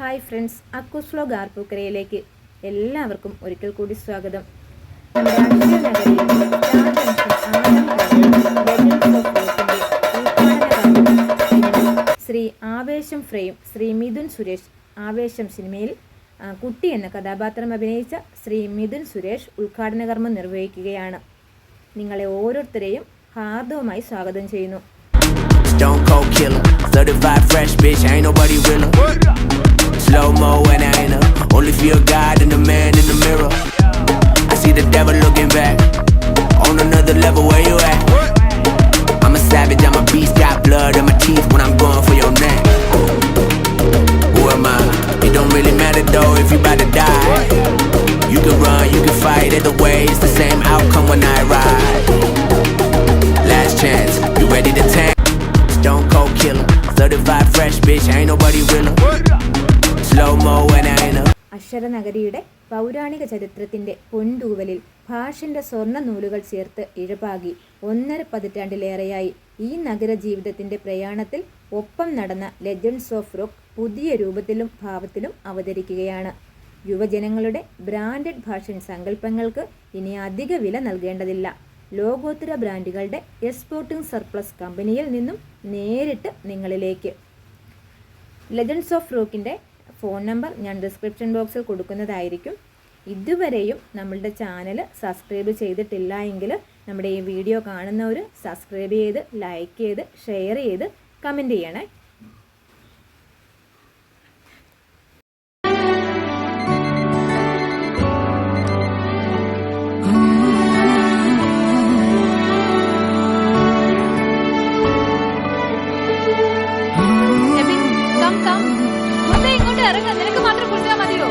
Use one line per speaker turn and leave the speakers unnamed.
Hi friends, അക്കൂസ് vlog ആർപ്പൂക്കരയിലേക്ക് എല്ലാവർക്കും ഒരിക്കൽ കൂടി സ്വാഗതം. ശ്രീ ആവേശം ഫ്രെയിം ശ്രീ മിഥുൻ സുരേഷ് ആവേശം സിനിമയിൽ കുട്ടി എന്ന കഥാപാത്രം അഭിനയിച്ച ശ്രീ മിഥുൻ സുരേഷ് ഉദ്ഘാടന കർമ്മം നിർവഹിക്കുകയാണ്. നിങ്ങളെ ഓരോരുത്തരെയും ഹാർദവമായി സ്വാഗതം ചെയ്യുന്നു.
Don't go killer, certified fresh bitch, ain't nobody realer. Slow mo and I ain't a, only feel God and the man in the mirror. I see the devil looking back, on another level where you at. I'm a savage, I'm a beast, got blood in my teeth when I'm going for your neck. Who am I? It don't really matter though if you about to die. You can run, you can fight, either way it's the same outcome when I ride. Last chance, you ready to tank? Don't go killer, certified fresh bitch, ain't nobody realer. Slow mo and I ain't a.
അക്ഷരനഗരിയുടെ പൗരാണിക ചരിത്രത്തിന്റെ പൊൻതൂവലിൽ ഭാഷന്റെ സ്വർണ്ണ നൂലുകൾ ചേർത്ത് ഇഴപാകി 1.5 പതിറ്റാണ്ടിലേറെയായി ഈ നഗര ജീവിതത്തിന്റെ പ്രയാണത്തിൽ ഒപ്പം നടന്ന ലെജൻഡ്സ് ഓഫ് റോക്ക് പുതിയ രൂപത്തിലും ഭാവത്തിലും അവതരിക്കുകയാണ്. യുവജനങ്ങളുടെ ബ്രാൻഡഡ് ഫാഷൻ സങ്കല്പങ്ങൾക്ക് ഇനി അധിക വില നൽകേണ്ടതില്ല. ലോകോത്തര ബ്രാൻഡുകളുടെ എക്സ്പോർട്ടിംഗ് സർപ്ലസ് കമ്പനിയിൽ നിന്നും നേരിട്ട് നിങ്ങളിലേക്ക്. ലെജൻഡ്സ് ഓഫ് റോക്കിൻ്റെ ഫോൺ നമ്പർ ഞാൻ ഡിസ്ക്രിപ്ഷൻ ബോക്സിൽ കൊടുക്കുന്നതായിരിക്കും. ഇതുവരെയും നമ്മളുടെ ചാനൽ സബ്സ്ക്രൈബ് ചെയ്തിട്ടില്ല എങ്കിൽ നമ്മുടെ ഈ വീഡിയോ കാണുന്നവർ സബ്സ്ക്രൈബ് ചെയ്ത് ലൈക്ക് ചെയ്ത് ഷെയർ ചെയ്ത് കമൻറ്റ് ചെയ്യണേ.
നിനക്ക് മാത്രം കുടിച്ചാൽ മതിയോ?